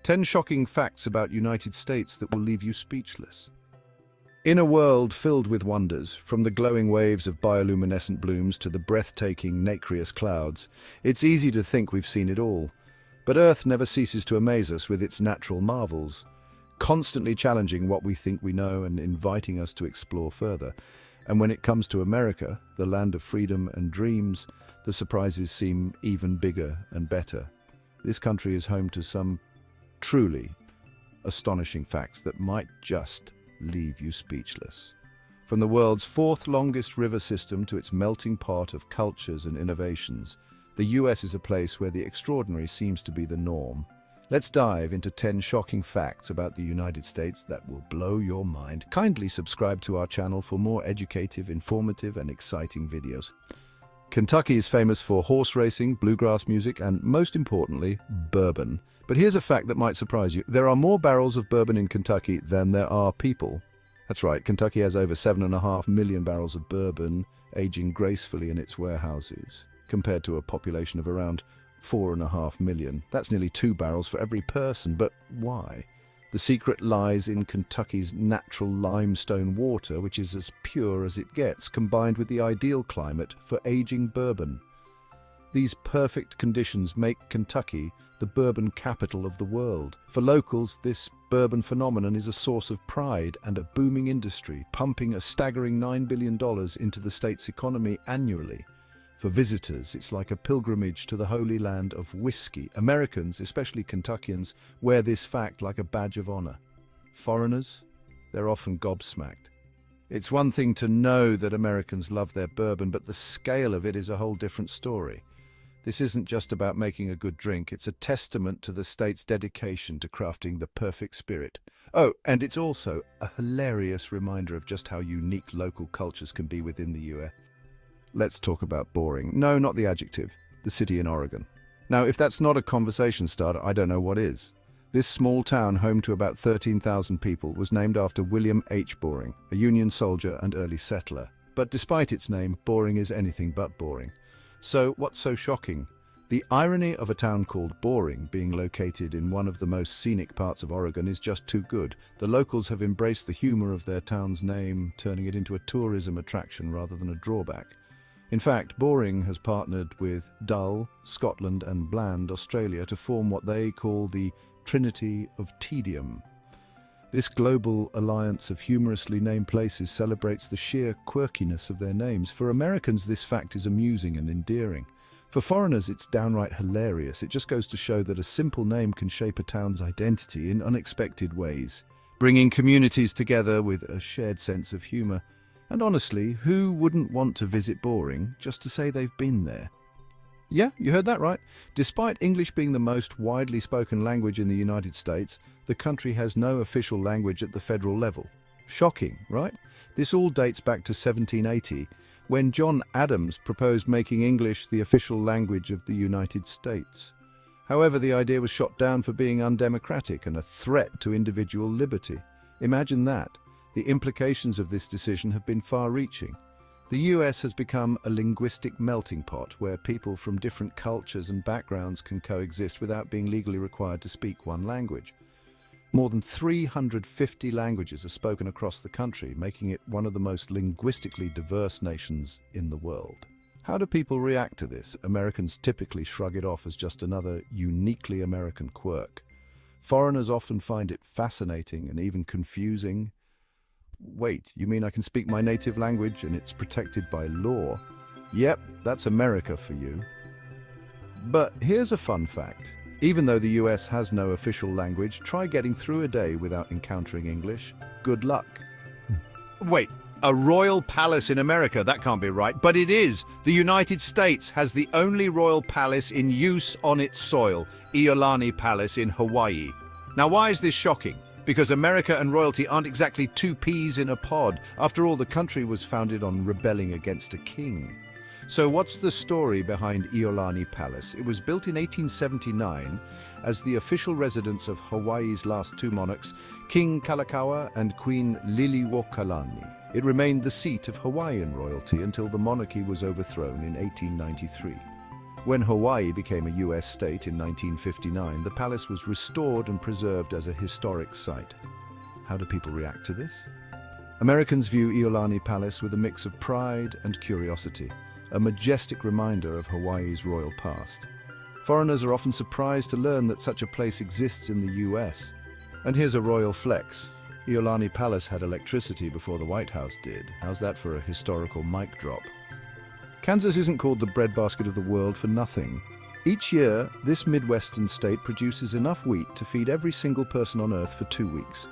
10 shocking facts about United States that will leave you speechless. In a world filled with wonders, from the glowing waves of bioluminescent blooms to the breathtaking nacreous clouds, it's easy to think we've seen it all. But Earth never ceases to amaze us with its natural marvels, constantly challenging what we think we know and inviting us to explore further. And when it comes to America, the land of freedom and dreams, the surprises seem even bigger and better. This country is home to some truly astonishing facts that might just leave you speechless. From the world's fourth longest river system to its melting pot of cultures and innovations, the US is a place where the extraordinary seems to be the norm. Let's dive into 10 shocking facts about the United States that will blow your mind. Kindly subscribe to our channel for more educative, informative, and exciting videos. Kentucky is famous for horse racing, bluegrass music, and most importantly, bourbon. But here's a fact that might surprise you. There are more barrels of bourbon in Kentucky than there are people. That's right, Kentucky has over 7.5 million barrels of bourbon aging gracefully in its warehouses, compared to a population of around 4.5 million. That's nearly 2 barrels for every person. But why? The secret lies in Kentucky's natural limestone water, which is as pure as it gets, combined with the ideal climate for aging bourbon. These perfect conditions make Kentucky the bourbon capital of the world. For locals, this bourbon phenomenon is a source of pride and a booming industry, pumping a staggering $9 billion into the state's economy annually. For visitors, it's like a pilgrimage to the holy land of whiskey. Americans, especially Kentuckians, wear this fact like a badge of honor. Foreigners, they're often gobsmacked. It's one thing to know that Americans love their bourbon, but the scale of it is a whole different story. This isn't just about making a good drink, it's a testament to the state's dedication to crafting the perfect spirit. Oh, and it's also a hilarious reminder of just how unique local cultures can be within the US. Let's talk about boring. No, not the adjective. The city in Oregon. Now, if that's not a conversation starter, I don't know what is. This small town, home to about 13,000 people, was named after William H. Boring, a Union soldier and early settler. But despite its name, Boring is anything but boring. So, what's so shocking? The irony of a town called Boring being located in one of the most scenic parts of Oregon is just too good. The locals have embraced the humor of their town's name, turning it into a tourism attraction rather than a drawback. In fact, Boring has partnered with Dull, Scotland and Bland, Australia, to form what they call the Trinity of Tedium. This global alliance of humorously named places celebrates the sheer quirkiness of their names. For Americans, this fact is amusing and endearing. For foreigners, it's downright hilarious. It just goes to show that a simple name can shape a town's identity in unexpected ways, bringing communities together with a shared sense of humor. And honestly, who wouldn't want to visit Boring just to say they've been there? Yeah, you heard that right. Despite English being the most widely spoken language in the United States, the country has no official language at the federal level. Shocking, right? This all dates back to 1780, when John Adams proposed making English the official language of the United States. However, the idea was shot down for being undemocratic and a threat to individual liberty. Imagine that. The implications of this decision have been far-reaching. The US has become a linguistic melting pot where people from different cultures and backgrounds can coexist without being legally required to speak one language. More than 350 languages are spoken across the country, making it one of the most linguistically diverse nations in the world. How do people react to this? Americans typically shrug it off as just another uniquely American quirk. Foreigners often find it fascinating and even confusing. Wait, you mean I can speak my native language and it's protected by law? Yep, that's America for you. But here's a fun fact. Even though the US has no official language, try getting through a day without encountering English. Good luck. Wait, a royal palace in America? That can't be right. But it is. The United States has the only royal palace in use on its soil, Iolani Palace in Hawaii. Now, why is this shocking? Because America and royalty aren't exactly two peas in a pod. After all, the country was founded on rebelling against a king. So what's the story behind Iolani Palace? It was built in 1879 as the official residence of Hawaii's last two monarchs, King Kalakaua and Queen Liliuokalani. It remained the seat of Hawaiian royalty until the monarchy was overthrown in 1893. When Hawaii became a US state in 1959, the palace was restored and preserved as a historic site. How do people react to this? Americans view Iolani Palace with a mix of pride and curiosity, a majestic reminder of Hawaii's royal past. Foreigners are often surprised to learn that such a place exists in the US. And here's a royal flex. Iolani Palace had electricity before the White House did. How's that for a historical mic drop? Kansas isn't called the breadbasket of the world for nothing. Each year, this Midwestern state produces enough wheat to feed every single person on Earth for 2 weeks.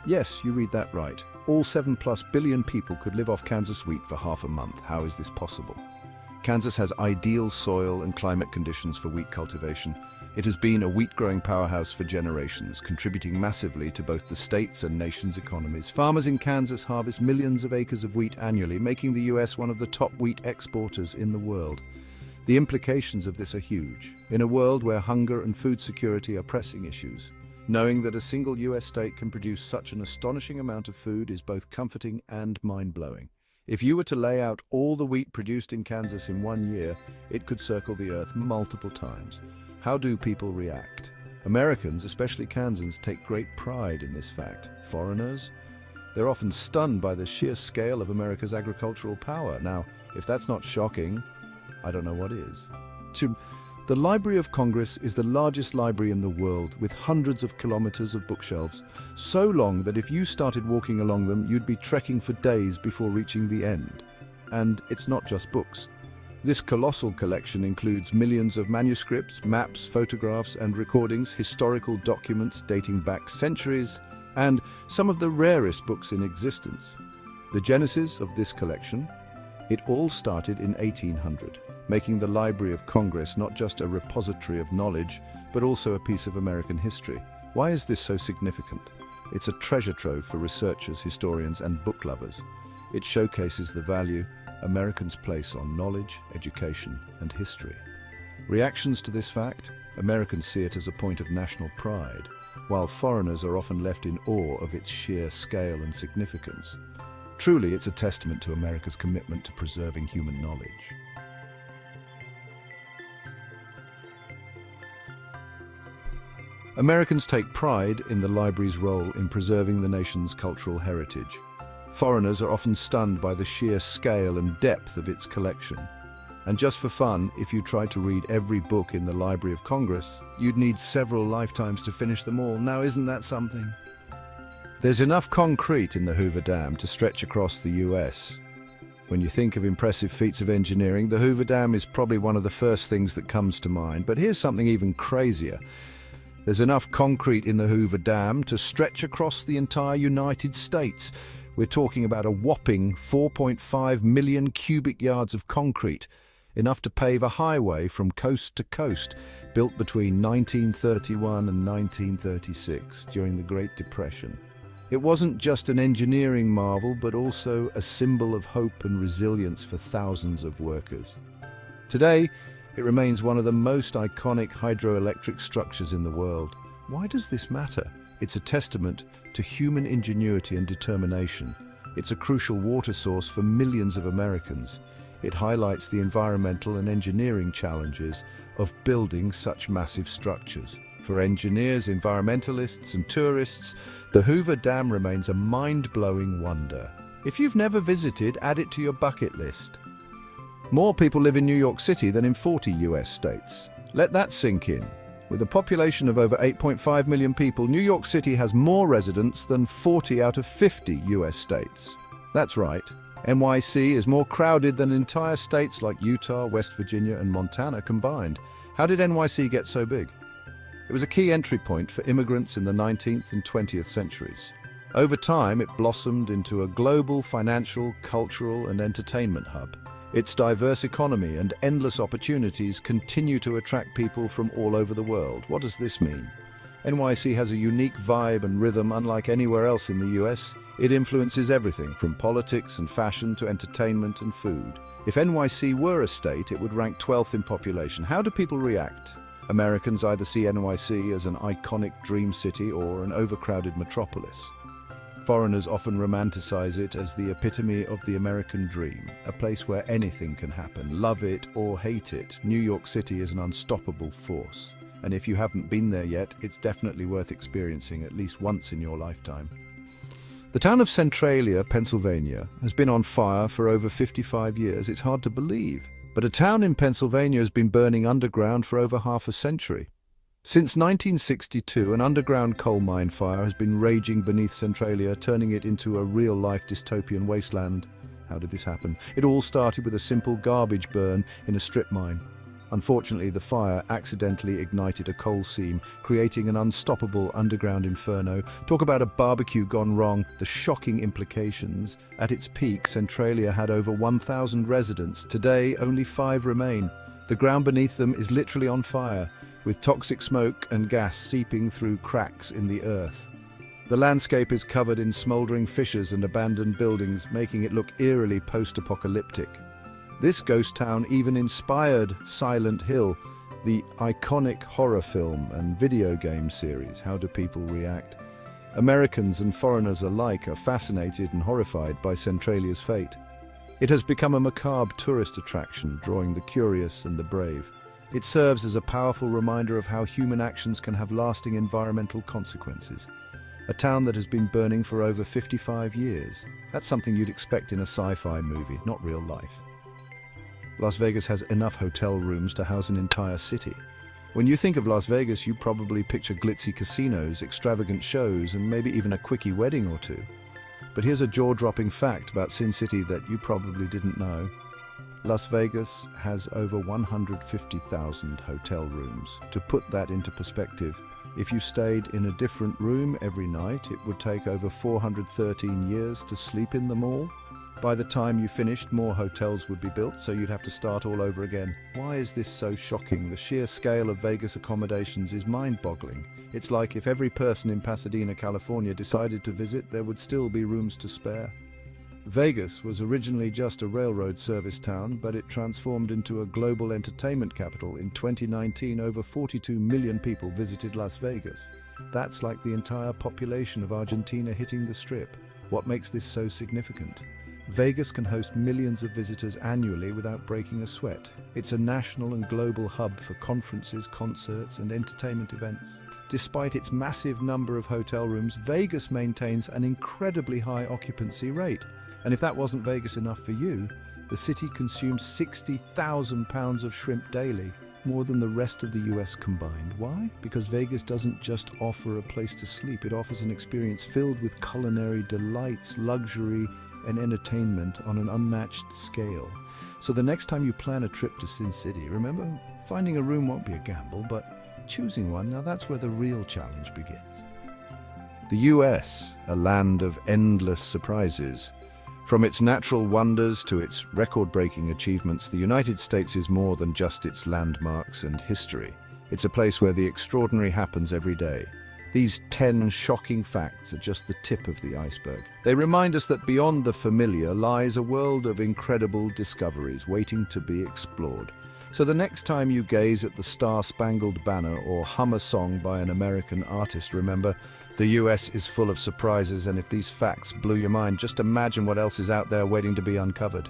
Yes, you read that right. All 7+ billion people could live off Kansas wheat for half a month. How is this possible? Kansas has ideal soil and climate conditions for wheat cultivation. It has been a wheat-growing powerhouse for generations, contributing massively to both the state's and nation's economies. Farmers in Kansas harvest millions of acres of wheat annually, making the US one of the top wheat exporters in the world. The implications of this are huge. In a world where hunger and food security are pressing issues, knowing that a single US state can produce such an astonishing amount of food is both comforting and mind-blowing. If you were to lay out all the wheat produced in Kansas in 1 year, it could circle the Earth multiple times. How do people react? Americans, especially Kansans, take great pride in this fact. Foreigners? They're often stunned by the sheer scale of America's agricultural power. Now, if that's not shocking, I don't know what is. The Library of Congress is the largest library in the world, with hundreds of kilometers of bookshelves, so long that if you started walking along them, you'd be trekking for days before reaching the end. And it's not just books. This colossal collection includes millions of manuscripts, maps, photographs, and recordings, historical documents dating back centuries, and some of the rarest books in existence. The genesis of this collection? It all started in 1800. Making the Library of Congress not just a repository of knowledge, but also a piece of American history. Why is this so significant? It's a treasure trove for researchers, historians, and book lovers. It showcases the value Americans place on knowledge, education, and history. Reactions to this fact? Americans see it as a point of national pride, while foreigners are often left in awe of its sheer scale and significance. Truly, it's a testament to America's commitment to preserving human knowledge. Americans take pride in the library's role in preserving the nation's cultural heritage. Foreigners are often stunned by the sheer scale and depth of its collection. And just for fun, if you tried to read every book in the Library of Congress, you'd need several lifetimes to finish them all. Now, isn't that something? There's enough concrete in the Hoover Dam to stretch across the US. When you think of impressive feats of engineering, the Hoover Dam is probably one of the first things that comes to mind. But here's something even crazier. There's enough concrete in the Hoover Dam to stretch across the entire United States. We're talking about a whopping 4.5 million cubic yards of concrete, enough to pave a highway from coast to coast, built between 1931 and 1936 during the Great Depression. It wasn't just an engineering marvel, but also a symbol of hope and resilience for thousands of workers. Today, it remains one of the most iconic hydroelectric structures in the world. Why does this matter? It's a testament to human ingenuity and determination. It's a crucial water source for millions of Americans. It highlights the environmental and engineering challenges of building such massive structures. For engineers, environmentalists, and tourists, the Hoover Dam remains a mind-blowing wonder. If you've never visited, add it to your bucket list. More people live in New York City than in 40 US states. Let that sink in. With a population of over 8.5 million people, New York City has more residents than 40 out of 50 US states. That's right. NYC is more crowded than entire states like Utah, West Virginia, and Montana combined. How did NYC get so big? It was a key entry point for immigrants in the 19th and 20th centuries. Over time, it blossomed into a global financial, cultural, and entertainment hub. Its diverse economy and endless opportunities continue to attract people from all over the world. What does this mean? NYC has a unique vibe and rhythm unlike anywhere else in the US. It influences everything from politics and fashion to entertainment and food. If NYC were a state, it would rank 12th in population. How do people react? Americans either see NYC as an iconic dream city or an overcrowded metropolis. Foreigners often romanticize it as the epitome of the American dream, a place where anything can happen, love it or hate it. New York City is an unstoppable force. And if you haven't been there yet, it's definitely worth experiencing at least once in your lifetime. The town of Centralia, Pennsylvania, has been on fire for over 55 years. It's hard to believe, but a town in Pennsylvania has been burning underground for over half a century. Since 1962, an underground coal mine fire has been raging beneath Centralia, turning it into a real-life dystopian wasteland. How did this happen? It all started with a simple garbage burn in a strip mine. Unfortunately, the fire accidentally ignited a coal seam, creating an unstoppable underground inferno. Talk about a barbecue gone wrong. The shocking implications. At its peak, Centralia had over 1,000 residents. Today, only 5 remain. The ground beneath them is literally on fire, with toxic smoke and gas seeping through cracks in the earth. The landscape is covered in smoldering fissures and abandoned buildings, making it look eerily post-apocalyptic. This ghost town even inspired Silent Hill, the iconic horror film and video game series. How do people react? Americans and foreigners alike are fascinated and horrified by Centralia's fate. It has become a macabre tourist attraction, drawing the curious and the brave. It serves as a powerful reminder of how human actions can have lasting environmental consequences. A town that has been burning for over 55 years. That's something you'd expect in a sci-fi movie, not real life. Las Vegas has enough hotel rooms to house an entire city. When you think of Las Vegas, you probably picture glitzy casinos, extravagant shows, and maybe even a quickie wedding or two. But here's a jaw-dropping fact about Sin City that you probably didn't know. Las Vegas has over 150,000 hotel rooms. To put that into perspective, if you stayed in a different room every night, it would take over 413 years to sleep in them all. By the time you finished, more hotels would be built, so you'd have to start all over again. Why is this so shocking? The sheer scale of Vegas accommodations is mind-boggling. It's like if every person in Pasadena, California decided to visit, there would still be rooms to spare. Vegas was originally just a railroad service town, but it transformed into a global entertainment capital. In 2019, over 42 million people visited Las Vegas. That's like the entire population of Argentina hitting the Strip. What makes this so significant? Vegas can host millions of visitors annually without breaking a sweat. It's a national and global hub for conferences, concerts, and entertainment events. Despite its massive number of hotel rooms, Vegas maintains an incredibly high occupancy rate. And if that wasn't Vegas enough for you, the city consumes 60,000 pounds of shrimp daily, more than the rest of the US combined. Why? Because Vegas doesn't just offer a place to sleep, it offers an experience filled with culinary delights, luxury, and entertainment on an unmatched scale. So the next time you plan a trip to Sin City, remember, finding a room won't be a gamble, but choosing one, now that's where the real challenge begins. The US, a land of endless surprises. From its natural wonders to its record-breaking achievements, the United States is more than just its landmarks and history. It's a place where the extraordinary happens every day. These 10 shocking facts are just the tip of the iceberg. They remind us that beyond the familiar lies a world of incredible discoveries waiting to be explored. So the next time you gaze at the Star-Spangled Banner or hum a song by an American artist, remember, the US is full of surprises, and if these facts blew your mind, just imagine what else is out there waiting to be uncovered.